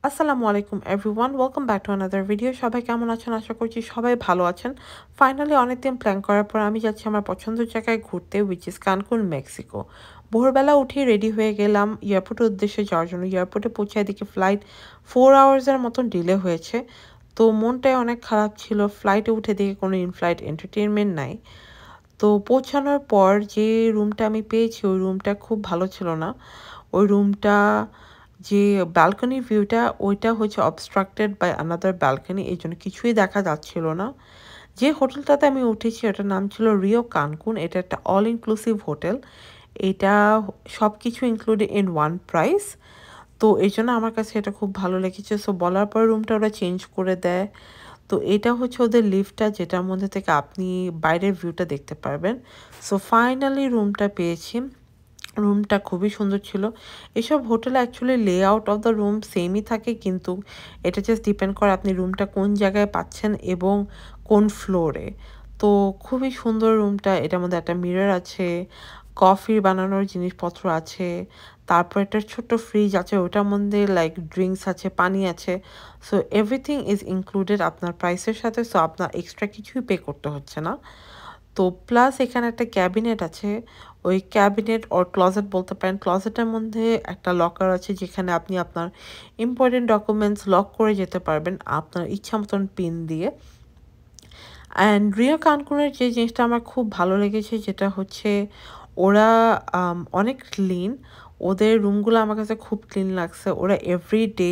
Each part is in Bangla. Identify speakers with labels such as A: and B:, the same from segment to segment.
A: আসসালামু আলাইকুম everyone welcome back to another video সবাই কেমন আছেন আশা করছি সবাই ভালো আছেন ফাইনালি অনেকদিন প্ল্যান করার পর আমি যাচ্ছি আমার পছন্দের জায়গায় ঘুরতে উইচ ইজ কানকুন মেক্সিকো ভোরবেলা উঠে রেডি হয়ে গেলাম এয়ারপোর্টের উদ্দেশ্যে যাওয়ার জন্য এয়ারপোর্টে পৌঁছায় দেখি ফ্লাইট 4 আওয়ার্সের মতন ডিলে হয়েছে তো মনটাই অনেক খারাপ ছিল ফ্লাইটে উঠে দেখি কোনো ইনফ্লাইট এন্টারটেনমেন্ট নাই তো পৌঁছানোর পর যে রুমটা আমি পেয়েছি ওই রুমটা খুব ভালো ছিল না ওই রুমটা যে ব্যালকনি ভিউটা ওইটা হচ্ছে অবস্ট্রাক্টেড বাই আনাদার ব্যালকনি এই জন্য কিছুই দেখা যাচ্ছিল না যে হোটেলটাতে আমি উঠেছি ওটার নাম ছিল রিও কানকুন এটা একটা অল ইনক্লুসিভ হোটেল এটা সব কিছু ইনক্লুডেড ইন ওয়ান প্রাইস তো এই জন্য আমার কাছে এটা খুব ভালো লেগেছে সো বলার পর রুমটা ওরা চেঞ্জ করে দেয় তো এটা হচ্ছে ওদের লিফটটা যেটার মধ্যে থেকে আপনি বাইরের ভিউটা দেখতে পারবেন সো ফাইনালি রুমটা পেয়েছি রুমটা খুবই সুন্দর ছিল এসব হোটেলে actually layout of the room সেমই থাকে কিন্তু এটা জাস্ট ডিপেন্ড করে আপনি রুমটা কোন জায়গায় পাচ্ছেন এবং কোন ফ্লোরে তো খুবই সুন্দর রুমটা এটার মধ্যে একটা মিরর আছে কফি বানানোর জিনিসপত্র আছে তারপর একটা ছোট্ট ফ্রিজ আছে ওটার মধ্যে লাইক ড্রিঙ্কস আছে পানি আছে সো এভরিথিং ইজ ইনক্লুডেড আপনার প্রাইসের সাথে সো আপনার এক্সট্রা কিছুই পে করতে হচ্ছে না তো প্লাস এখানে একটা ক্যাবিনেট আছে ওই ক্যাবিনেট ওর ক্লজেট বলতে পারেন ক্লজেটের মধ্যে একটা লকার আছে যেখানে আপনি আপনার ইম্পর্টেন্ট ডকুমেন্টস লক করে যেতে পারবেন আপনার ইচ্ছা মতন পিন দিয়ে অ্যান্ড রিও কানকুনের যে জিনিসটা আমার খুব ভালো লেগেছে যেটা হচ্ছে ওরা অনেক ক্লিন ওদের রুমগুলো আমার কাছে খুব ক্লিন লাগছে ওরা এভরি ডে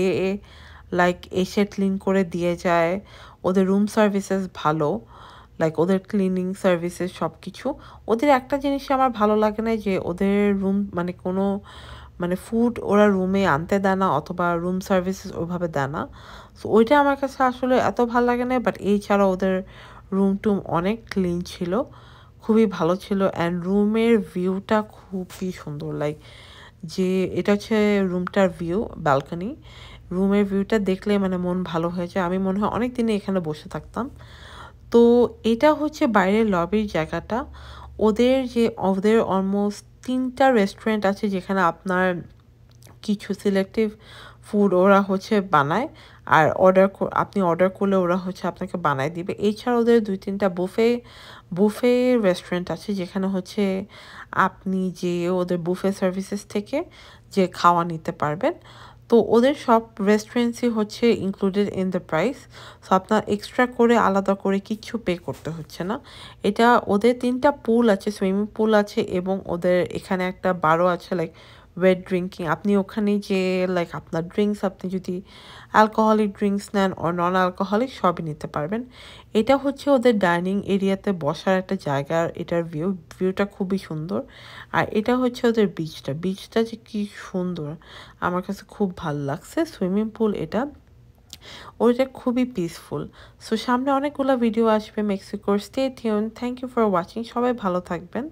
A: লাইক এসে ক্লিন করে দিয়ে যায় ওদের রুম সার্ভিসেস ভালো লাইক ওদের ক্লিনিং সার্ভিসেস সব কিছু ওদের একটা জিনিস আমার ভালো লাগে না যে ওদের রুম মানে কোনো মানে ফুড ওরা রুমে আনতে দেয় না অথবা রুম সার্ভিসেস ওইভাবে দেয় না সো ওইটা আমার কাছে আসলে এত ভালো লাগে না বাট এই ছাড়া ওদের রুম টুম অনেক ক্লিন ছিল খুবই ভালো ছিল অ্যান্ড রুমের ভিউটা খুবই সুন্দর লাইক যে এটা হচ্ছে রুমটার ভিউ ব্যালকনি রুমের ভিউটা দেখলে মানে মন ভালো হয়ে যায় আমি মনে হয় অনেক দিনে এখানে বসে থাকতাম তো এটা হচ্ছে বাইরের লবির জায়গাটা ওদের অলমোস্ট 3টা রেস্টুরেন্ট আছে যেখানে আপনার কিছু সিলেক্টিভ ফুড ওরা হচ্ছে বানায় আর আপনি অর্ডার করলে ওরা হচ্ছে আপনাকে বানায় দিবে এছাড়া ওদের 2-3টা বুফে রেস্টুরেন্ট আছে যেখানে হচ্ছে আপনি যে ওদের বুফে সার্ভিসেস থেকে যে খাওয়া নিতে পারবেন তো ওদের সব রেস্টুরেন্টসই হচ্ছে included in the price so আপনার এক্সট্রা করে আলাদা করে কিচ্ছু পে করতে হচ্ছে না এটা ওদের 3টা পুল আছে সুইমিং পুল আছে এবং ওদের এখানে একটা বারও আছে লাইক ওয়েট ড্রিঙ্কিং আপনি ওখানে যে লাইক আপনার ড্রিঙ্কস আপনি যদি অ্যালকোহলিক ড্রিঙ্কস নেন ও নন অ্যালকোহলিক সবই নিতে পারবেন এটা হচ্ছে ওদের ডাইনিং এরিয়াতে বসার একটা জায়গা এটার ভিউটা খুবই সুন্দর আর এটা হচ্ছে ওদের বিচটা যে কি সুন্দর আমার কাছে খুব ভালো লাগছে সুইমিং পুল এটা ওইটা খুবই পিসফুল সো সামনে অনেকগুলো ভিডিও আসবে মেক্সিকোর stay tune thank you for watching সবাই ভালো থাকবেন